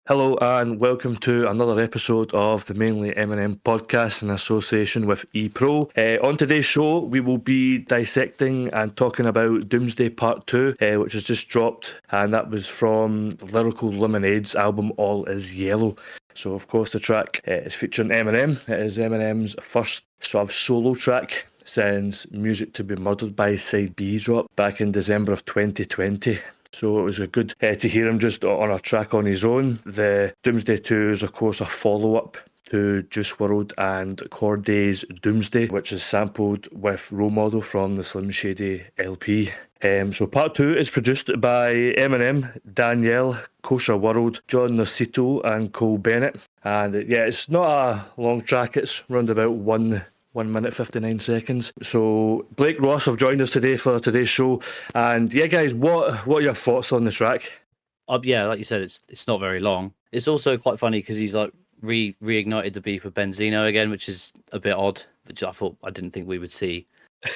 Hello and welcome to another episode of the Mainly Eminem podcast in association with ePro. On today's show, we will be dissecting and talking about Doomsday Part 2, which has just dropped, and that was from the Lyrical Lemonade's album All Is Yellow. So, of course, the track is featuring Eminem. It is Eminem's first sort of solo track since Music to Be Murdered by Side B dropped back in December of 2020. So it was good to hear him just on a track on his own. The Doomsday 2 is, of course, a follow-up to Juice WRLD and Corday's Doomsday, which is sampled with Role Model from the Slim Shady LP. So part 2 is produced by Eminem, Danielle, Kosher World, John Nocito and Cole Bennett. And it's not a long track, it's around about 1 minute 59 seconds. So Blake Ross have joined us today for today's show. And guys, what are your thoughts on the track? Like you said, it's not very long. It's also quite funny because he's like reignited the beef with Benzino again, which is a bit odd, which I didn't think we would see.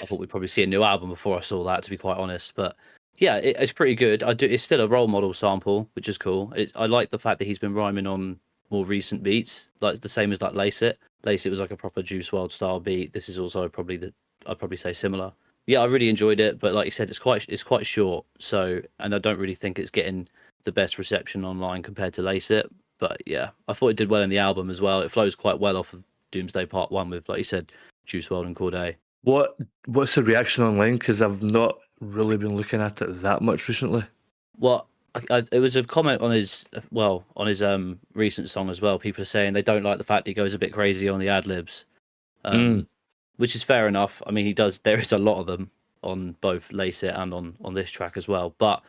I thought we'd probably see a new album before I saw that, to be quite honest. But yeah, it's pretty good. It's still a Role Model sample, which is cool. I like the fact that he's been rhyming on more recent beats, like the same as like Lace It. Lace It was like a proper Juice WRLD style beat. This is also I'd probably say similar. Yeah, I really enjoyed it, but like you said, it's quite short. So, and I don't really think it's getting the best reception online compared to Lace It. But yeah, I thought it did well in the album as well. It flows quite well off of Doomsday Part 1 with, like you said, Juice WRLD and Corday. What's the reaction online? Because I've not really been looking at it that much recently. Well, it was a comment on his recent song as well. People are saying they don't like the fact he goes a bit crazy on the ad libs, which is fair enough. I mean, he does. There is a lot of them on both Lace It and on this track as well. But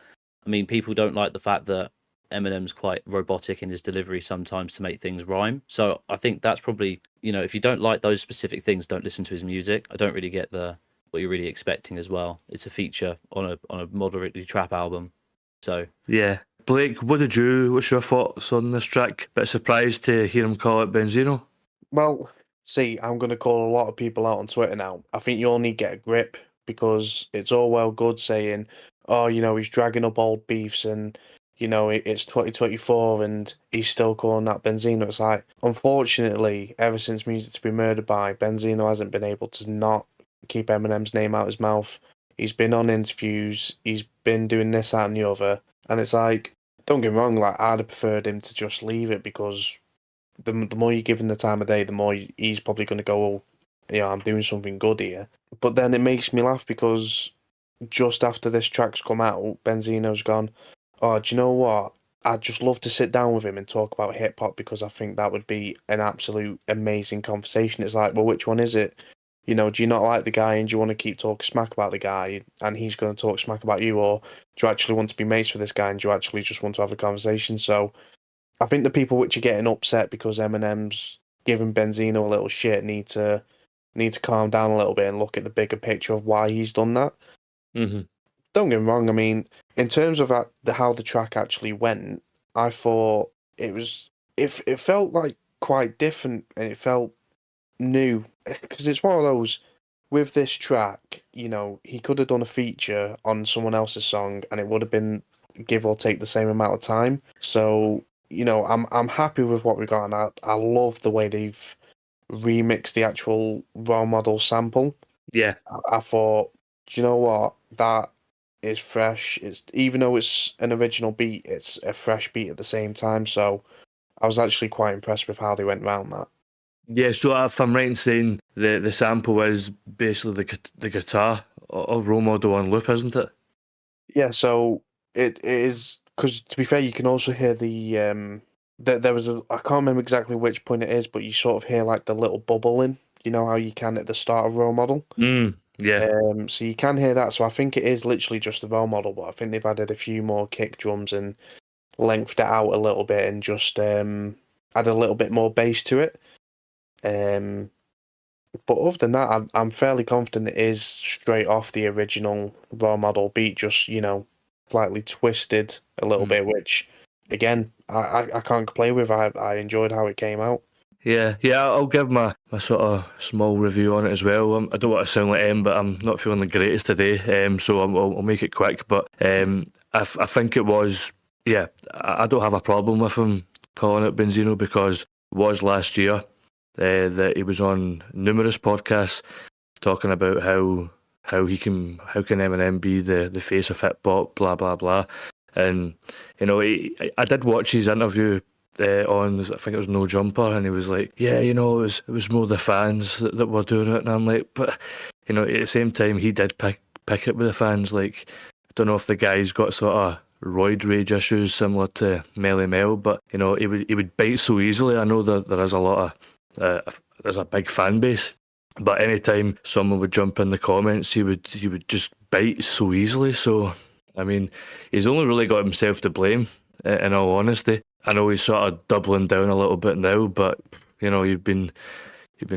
I mean, people don't like the fact that Eminem's quite robotic in his delivery sometimes to make things rhyme. So I think that's probably, if you don't like those specific things, don't listen to his music. I don't really get what you're really expecting as well. It's a feature on a moderately trap album. So yeah, Blake, what's your thoughts on this track? Bit surprised to hear him call it Benzino. Well, see, I'm going to call a lot of people out on Twitter now. I think you all need to get a grip, because it's all well good saying, oh, he's dragging up old beefs and, it's 2024 and he's still calling that Benzino. It's like, unfortunately, ever since Music to Be Murdered by, Benzino hasn't been able to not keep Eminem's name out his mouth. He's been on interviews, he's been doing this, that and the other. And it's like, don't get me wrong, like, I'd have preferred him to just leave it, because the more you give him the time of day, the more he's probably going to go, I'm doing something good here. But then it makes me laugh, because just after this track's come out, Benzino's gone, oh, do you know what? I'd just love to sit down with him and talk about hip-hop, because I think that would be an absolute amazing conversation. It's like, well, which one is it? Do you not like the guy and do you want to keep talking smack about the guy and he's going to talk smack about you? Or do you actually want to be mates with this guy and do you actually just want to have a conversation? So I think the people which are getting upset because Eminem's giving Benzino a little shit need to calm down a little bit and look at the bigger picture of why he's done that. Mm-hmm. Don't get me wrong. I mean, in terms of how the track actually went, I thought it felt like quite different and it felt new, because it's one of those, with this track, he could have done a feature on someone else's song and it would have been give or take the same amount of time. So I'm happy with what we got, and I love the way they've remixed the actual Role Model sample. Yeah, I thought, do you know what, that is fresh. It's, even though it's an original beat, it's a fresh beat at the same time. So I was actually quite impressed with how they went around that. Yeah, so if I'm right in saying the sample is basically the guitar of Role Model on loop, isn't it? Yeah, so it is, because to be fair, you can also hear there was I can't remember exactly which point it is, but you sort of hear like the little bubbling, how you can at the start of Role Model. Yeah. So you can hear that, so I think it is literally just the Role Model, but I think they've added a few more kick drums and lengthened it out a little bit and just added a little bit more bass to it. But other than that, I'm fairly confident it is straight off the original Role Model beat, just, slightly twisted a little bit, which, again, I can't complain with. I enjoyed how it came out. Yeah, I'll give my sort of small review on it as well. I don't want to sound like M, but I'm not feeling the greatest today, so I'll make it quick. But I think it was, I don't have a problem with him calling it Benzino, because it was last year that he was on numerous podcasts talking about how can Eminem be the face of hip hop, blah blah blah. And I did watch his interview on, I think it was No Jumper, and he was like, yeah, it was more the fans that were doing it. And I'm like, but at the same time, he did pick it with the fans. Like, I don't know if the guy's got sort of roid rage issues similar to Melly Mel, but he would bite so easily. I know that there is a lot of there's a big fan base, but anytime someone would jump in the comments, he would just bite so easily. So I mean, he's only really got himself to blame, in all honesty. I know he's sort of doubling down a little bit now, but you've been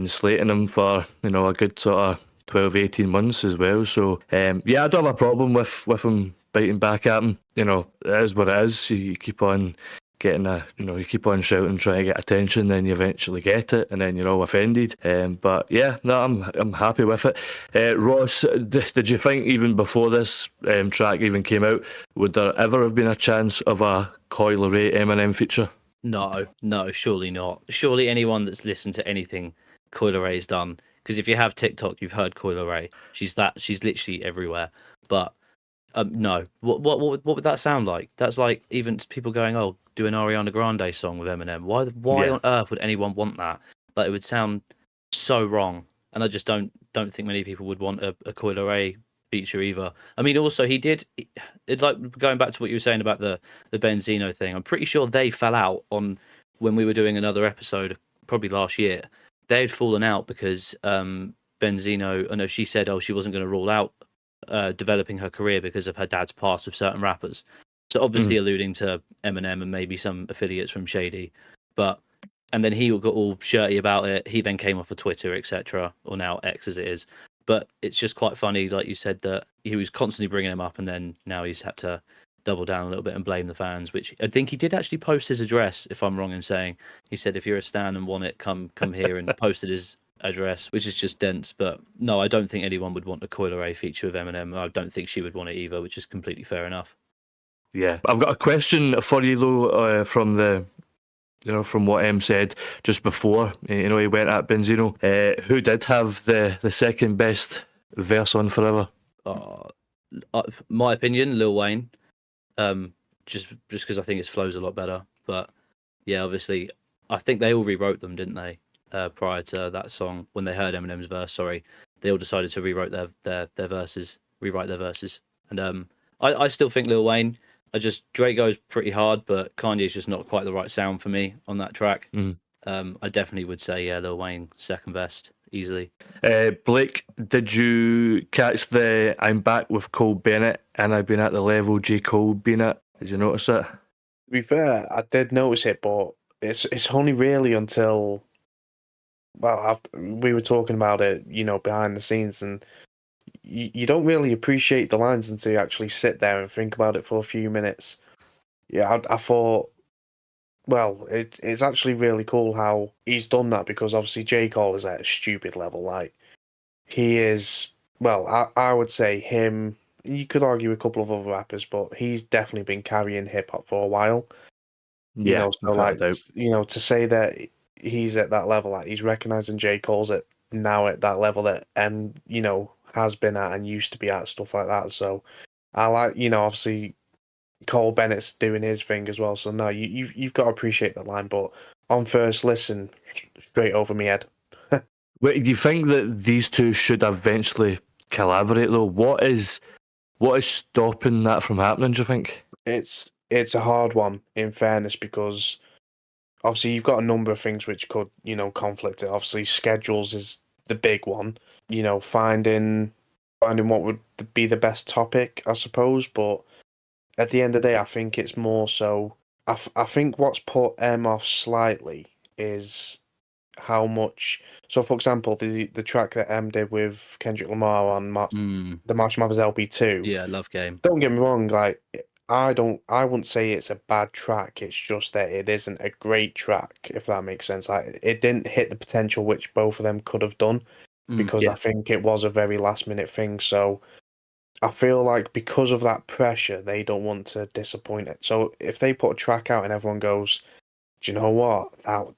slating him for a good sort of 12, 18 months as well. So yeah, I don't have a problem with him biting back at him. It is what it is. You keep on getting you keep on shouting, trying to get attention, then you eventually get it, and then you're all offended. But yeah, no, I'm happy with it. Ross, did you think even before this track even came out, would there ever have been a chance of a Coil Ray Eminem feature? No, surely not. Surely anyone that's listened to anything Coil Ray's done, because if you have TikTok, you've heard Coil Ray. She's literally everywhere. But no, what would that sound like? That's like even people going, "Oh, do an Ariana Grande song with Eminem." Why on earth would anyone want that? Like, it would sound so wrong, and I just don't think many people would want a Coil Ray feature either. I mean, also it's like going back to what you were saying about the Benzino thing. I'm pretty sure they fell out on when we were doing another episode, probably last year. They'd fallen out because Benzino. I know she said, she wasn't going to rule out developing her career because of her dad's past with certain rappers. So obviously alluding to Eminem and maybe some affiliates from Shady. And then he got all shirty about it. He then came off of Twitter, etc., or now X as it is. But it's just quite funny, like you said, that he was constantly bringing him up, and then now he's had to double down a little bit and blame the fans, which I think he did actually post his address, if I'm wrong in saying. He said, if you're a stan and want it, come here, and posted his address, which is just dense. But no, I don't think anyone would want a Coil Ray feature with Eminem. I don't think she would want it either, which is completely fair enough. Yeah, I've got a question for you though, from what Em said just before. He went at Benzino. Who did have the second best verse on Forever? My opinion, Lil Wayne. Just because I think his flow's a lot better. But yeah, obviously, I think they all rewrote them, didn't they? Prior to that song, when they heard Eminem's verse, they all decided to rewrite their verses. And I still think Lil Wayne. Drake goes pretty hard, but Kanye's just not quite the right sound for me on that track. I definitely would say, Lil Wayne, second best, easily. Blake, did you catch the I'm back with Cole Bennett and I've been at the level J. Cole been at? Did you notice it? To be fair, I did notice it, but it's only really until, we were talking about it, behind the scenes, and you don't really appreciate the lines until you actually sit there and think about it for a few minutes. Yeah, I thought, it's actually really cool how he's done that, because obviously J. Cole is at a stupid level. Like, he is, I would say him, you could argue a couple of other rappers, but he's definitely been carrying hip-hop for a while. Yeah, so like, to say that he's at that level, like he's recognizing J. Cole's now at that level that has been at and used to be at, stuff like that. So I like, obviously Cole Bennett's doing his thing as well. So no, you've got to appreciate that line. But on first listen, straight over my head. Wait, do you think that these two should eventually collaborate though? What is stopping that from happening, do you think? It's a hard one, in fairness, because obviously you've got a number of things which could, conflict it. Obviously schedules is the big one. Finding what would be the best topic, I suppose. But at the end of the day, I think it's more so. I think what's put M off slightly is how much. So, for example, the track that M did with Kendrick Lamar on the Marshall Mathers LP2. Yeah, Love Game. Don't get me wrong, like I wouldn't say it's a bad track. It's just that it isn't a great track, if that makes sense. Like, it didn't hit the potential which both of them could have done, because I think it was a very last minute thing. So I feel like because of that pressure, they don't want to disappoint it. So if they put a track out and everyone goes, do you know what?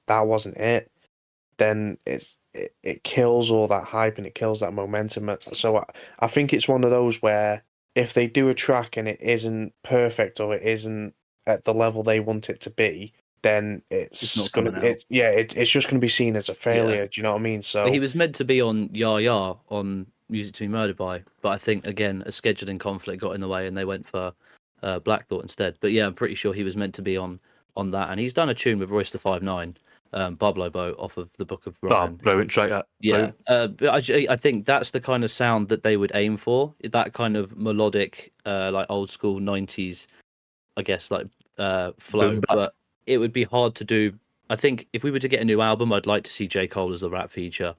That wasn't it. Then it kills all that hype and it kills that momentum. So I think it's one of those where if they do a track and it isn't perfect or it isn't at the level they want it to be, then It's not gonna coming out. it's just gonna be seen as a failure. Do you know what I mean? So But he was meant to be on Ya Ya on Music to Be Murdered By, but I think again a scheduling conflict got in the way and they went for Black Thought instead. But yeah, I'm pretty sure he was meant to be on that, and he's done a tune with Royce the 5'9", Pablo Boat off of the Book of Oh, Ryan. brilliant track that. Yeah, Brilliant. but I think that's the kind of sound that they would aim for. That kind of melodic, like old school '90s, I guess, like flow. Boom bap. But it would be hard to do. I think if we were to get a new album, I'd like to see J. Cole as the rap feature.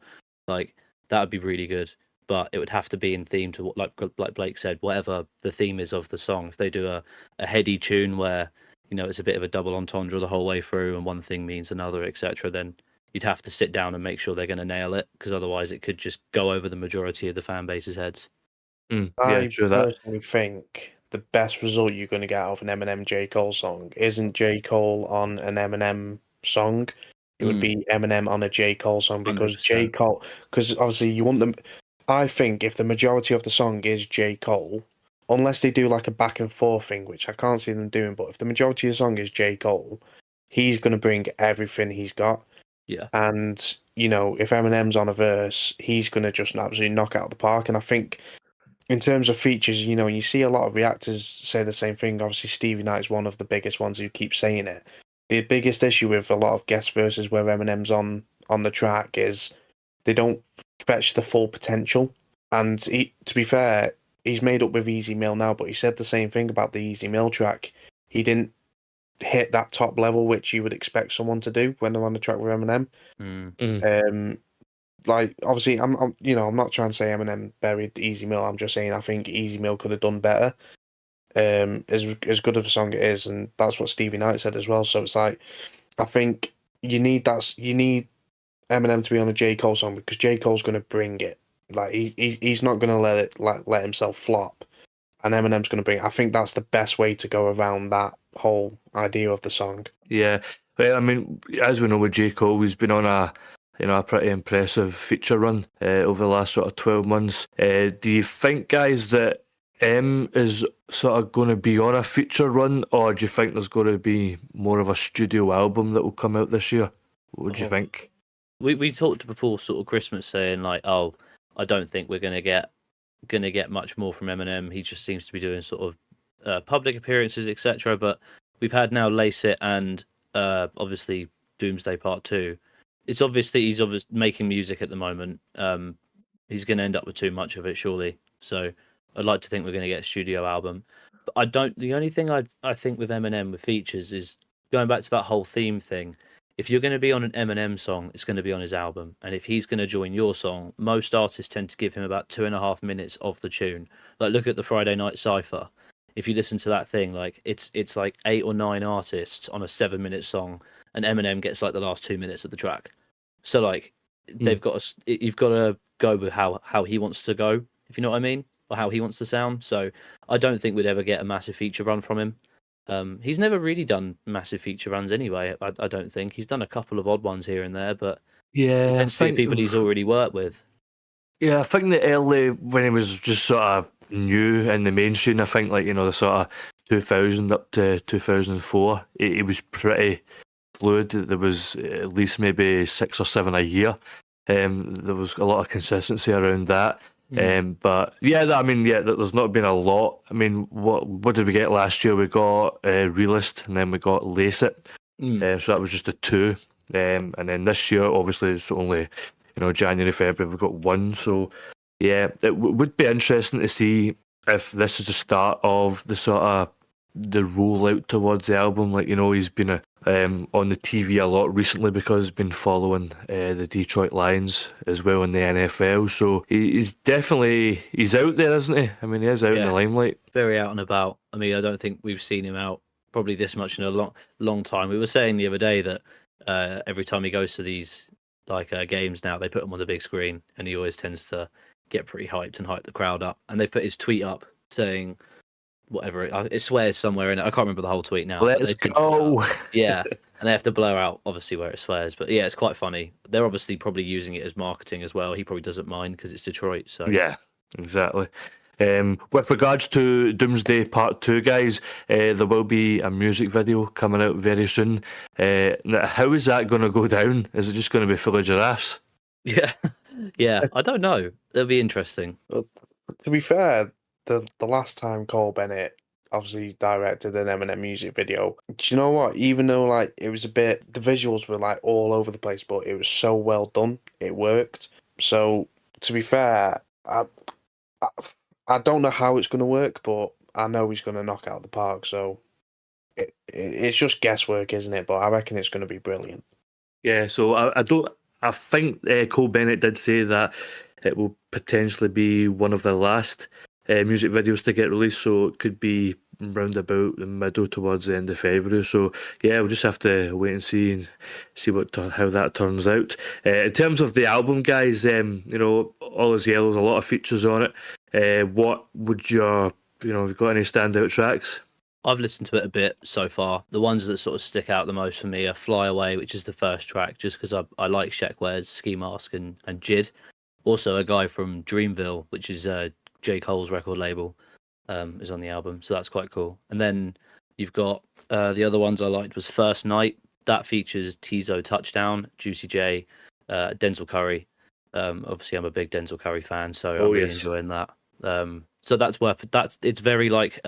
Like that would be really good. But it would have to be in theme to what, like Blake said, whatever the theme is of the song. If they do a heady tune where it's a bit of a double entendre the whole way through, and one thing means another, etc., then you'd have to sit down and make sure they're going to nail it, because otherwise it could just go over the majority of the fan base's heads. Yeah, I true that. personally think the best result you're going to get out of an Eminem J. Cole song isn't J. Cole on an Eminem song. It would be Eminem on a J. Cole song, because 100%. because obviously you want them. I think if the majority of the song is J. Cole, unless they do like a back and forth thing, which I can't see them doing, but if the majority of the song is J. Cole, he's going to bring everything he's got. Yeah. And, if Eminem's on a verse, he's going to just absolutely knock it out of the park. And I think in terms of features, you see a lot of reactors say the same thing. Obviously, Stevie Knight's one of the biggest ones who keep saying it. The biggest issue with a lot of guest verses where Eminem's on the track is they don't fetch the full potential. And to be fair, he's made up with Easy Mill now, but he said the same thing about the Easy Mill track. He didn't hit that top level which you would expect someone to do when they're on the track with Eminem. Like obviously, I'm not trying to say Eminem buried Easy Mill. I'm just saying I think Easy Mill could have done better. As good of a song it is, and that's what Stevie Knight said as well. So it's like I think you need Eminem to be on a J. Cole song, because J. Cole's going to bring it. Like he's not going to let himself flop, and Eminem's going to bring it. I think that's the best way to go around that whole idea of the song. Yeah, well, I mean, as we know with J. Cole, he's been on a pretty impressive feature run over the last sort of 12 months. Do you think, guys, that M is sort of going to be on a feature run, or do you think there's going to be more of a studio album that will come out this year? What would you think? We talked before sort of Christmas, saying like, oh, I don't think we're gonna get much more from Eminem. He just seems to be doing sort of public appearances, etc. But we've had now Lace It and obviously Doomsday Part 2. It's obviously he's making music at the moment. He's going to end up with too much of it, surely. So I'd like to think we're going to get a studio album. But I don't. The only thing I think with Eminem with features is going back to that whole theme thing. If you're going to be on an Eminem song, it's going to be on his album. And if he's going to join your song, most artists tend to give him about 2.5 minutes of the tune. Like look at the Friday Night Cypher. If you listen to that thing, like it's like 8 or 9 artists on a 7-minute song, and Eminem gets like the last 2 minutes of the track. So like you've got to go with how he wants to go, if you know what I mean, or how he wants to sound. So I don't think we'd ever get a massive feature run from him. He's never really done massive feature runs anyway. I don't think he's done a couple of odd ones here and there, but it tends to be people he's already worked with. Yeah, I think the early, when he was just sort of new in the mainstream, I think like the sort of 2000 up to 2004, he was pretty fluid. There was at least maybe 6 or 7 a year. There was a lot of consistency around that. But there's not been a lot. I mean, what did we get last year? We got Realist, and then we got Lace It. So that was just the 2. And then this year, obviously, it's only January, February. We've got 1. So yeah, it would be interesting to see if this is the start of the sort of the rollout towards the album. Like he's been on the TV a lot recently because he's been following the Detroit Lions as well in the NFL. So he's out there, isn't he? I mean, he is out in the limelight. Very out and about. I mean, I don't think we've seen him out probably this much in a long time. We were saying the other day that every time he goes to these games now, they put him on the big screen, and he always tends to get pretty hyped and hype the crowd up. And they put his tweet up saying whatever it swears somewhere in it. I can't remember the whole tweet now. Let's go. Yeah, and they have to blur out obviously where it swears. But yeah, it's quite funny. They're obviously probably using it as marketing as well. He probably doesn't mind because it's Detroit. So Yeah, exactly. With regards to Doomsday Part 2, guys, there will be a music video coming out very soon. Now, how is that going to go down? Is it just going to be full of giraffes? yeah, yeah. I don't know. That'll be interesting. But to be fair, the last time Cole Bennett obviously directed an Eminem music video, do you know what? Even though like it was a bit, the visuals were like all over the place, but it was so well done, it worked. So to be fair, I, I don't know how it's going to work, but I know he's going to knock out the park. So it's just guesswork, isn't it? But I reckon it's going to be brilliant. Yeah, so I don't. I think Cole Bennett did say that it will potentially be one of the last music videos to get released, so it could be round about the middle towards the end of February. So yeah, we'll just have to wait and see how that turns out. In terms of the album, guys, All Is Yellow's a lot of features on it. What would have you got any standout tracks? I've listened to it a bit so far. The ones that sort of stick out the most for me are Fly Away, which is the first track, just because I like Sheckware's Ski Mask and Jid. Also, a guy from Dreamville, which is J. Cole's record label, is on the album. So that's quite cool. And then you've got the other ones I liked was First Night. That features Tizo Touchdown, Juicy J, Denzel Curry. Obviously, I'm a big Denzel Curry fan, so I'm really enjoying that. So it's very like...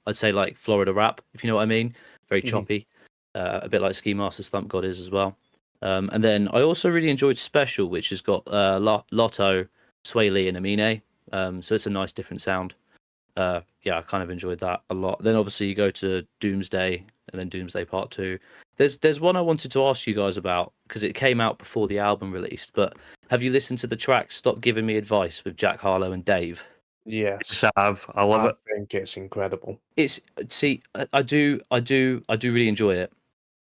I'd say like Florida rap, if you know what I mean. Very choppy, a bit like Ski Master Slump God is as well. And then I also really enjoyed Special, which has got Lotto, Sway Lee, and Amine. So it's a nice different sound. Yeah, I kind of enjoyed that a lot. Then obviously you go to Doomsday and then Doomsday Part 2. There's one I wanted to ask you guys about because it came out before the album released. But have you listened to the track Stop Giving Me Advice with Jack Harlow and Dave? Yes, Yes, I have. I love it. I think it's incredible. I do really enjoy it.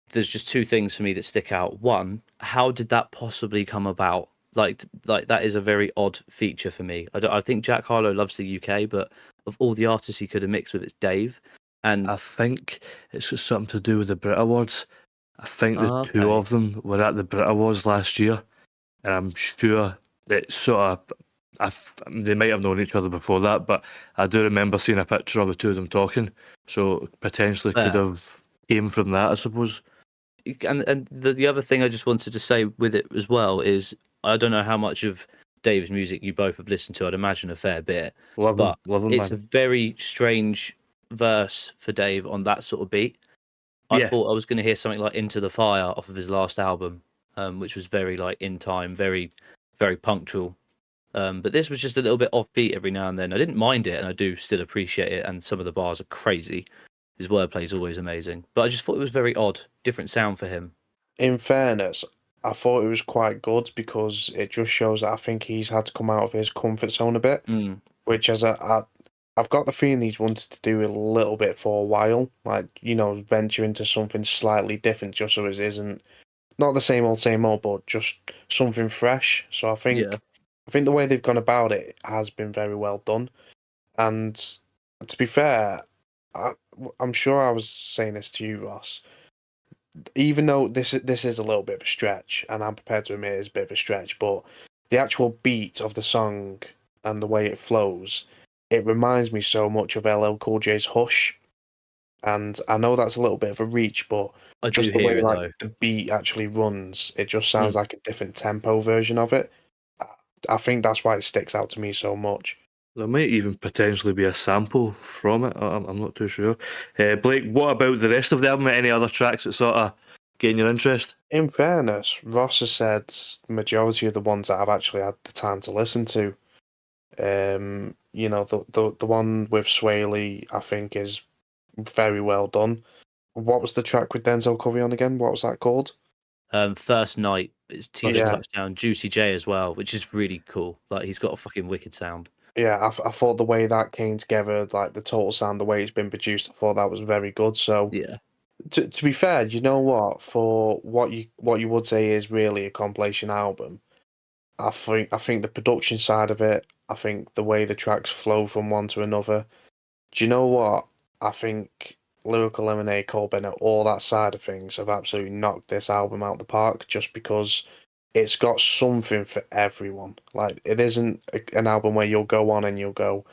There's just two things for me that stick out. One, how did that possibly come about? Like that is a very odd feature for me. I think Jack Harlow loves the UK, but of all the artists he could have mixed with, it's Dave. And I think it's got something to do with the Brit Awards. I think the two of them were at the Brit Awards last year, and I'm sure that they might have known each other before that, but I do remember seeing a picture of the two of them talking, so potentially could have came from that, I suppose. And the other thing I just wanted to say with it as well is I don't know how much of Dave's music you both have listened to. I'd imagine a fair bit, Love him, it's man. a very strange verse for Dave on that sort of beat. I thought I was going to hear something like Into the Fire off of his last album, which was very like in time, very, very punctual. But this was just a little bit offbeat every now and then. I didn't mind it, and I do still appreciate it. And some of the bars are crazy. His wordplay is always amazing. But I just thought it was very odd, different sound for him. In fairness, I thought it was quite good because it just shows that I think he's had to come out of his comfort zone a bit, which I've got the feeling he's wanted to do a little bit for a while, like, venture into something slightly different just so it isn't, not the same old, but just something fresh. So I think the way they've gone about it has been very well done. And to be fair, I'm sure I was saying this to you, Ross. Even though this is a little bit of a stretch, and I'm prepared to admit it's a bit of a stretch, but the actual beat of the song and the way it flows, it reminds me so much of LL Cool J's Hush. And I know that's a little bit of a reach, but just the way the beat actually runs, it just sounds like a different tempo version of it. I think that's why it sticks out to me so much. There might even potentially be a sample from it. I'm not too sure. Blake, what about the rest of the album? Any other tracks that sort of gain your interest? In fairness, Ross has said the majority of the ones that I've actually had the time to listen to. The one with Sway Lee, I think, is very well done. What was the track with Denzel Curry on again? What was that called? First Night. It's Tizo Touchdown, Juicy J as well, which is really cool. Like he's got a fucking wicked sound. Yeah, I thought the way that came together, like the total sound, the way it's been produced, I thought that was very good. So yeah, to be fair, you know what? For what you would say is really a compilation album, I think the production side of it, I think the way the tracks flow from one to another. Do you know what? I think Lyrical Lemonade, Cole Bennett, all that side of things have absolutely knocked this album out the park just because it's got something for everyone. Like, it isn't an album where you'll go on and you'll go,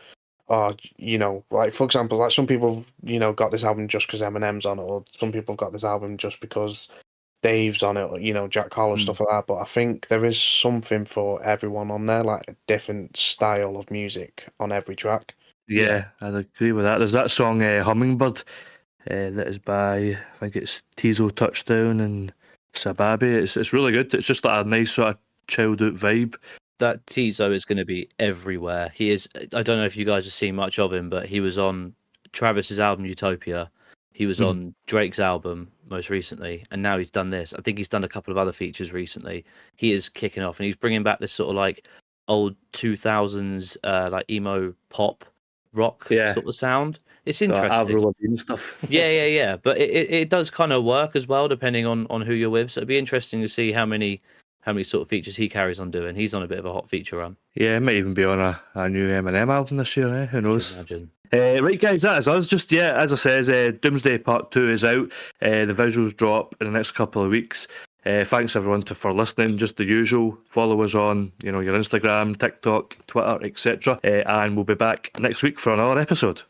oh, you know, like, for example, like some people, you know, got this album just because Eminem's on it, or some people got this album just because Dave's on it, or, you know, Jack Harlow, stuff like that. But I think there is something for everyone on there, like a different style of music on every track. Yeah, I'd agree with that. There's that song Hummingbird that is by, I think it's Tizo Touchdown and Sababi. It's really good. It's just like a nice sort of chilled out vibe. That Tizo is going to be everywhere. He is. I don't know if you guys have seen much of him, but he was on Travis's album Utopia. He was on Drake's album most recently, and now he's done this. I think he's done a couple of other features recently. He is kicking off, and he's bringing back this sort of like old 2000s like emo pop rock sort of sound. It's interesting. Avril Lavigne stuff. Yeah. But it does kind of work as well, depending on who you're with. So it'd be interesting to see how many sort of features he carries on doing. He's on a bit of a hot feature run. Yeah, it might even be on a new Eminem album this year. Who knows? Imagine. Right, guys, that is us. Just, as I says, Doomsday Part 2 is out. The visuals drop in the next couple of weeks. Thanks everyone for listening. Just the usual. Follow us on your Instagram, TikTok, Twitter, etc. And we'll be back next week for another episode.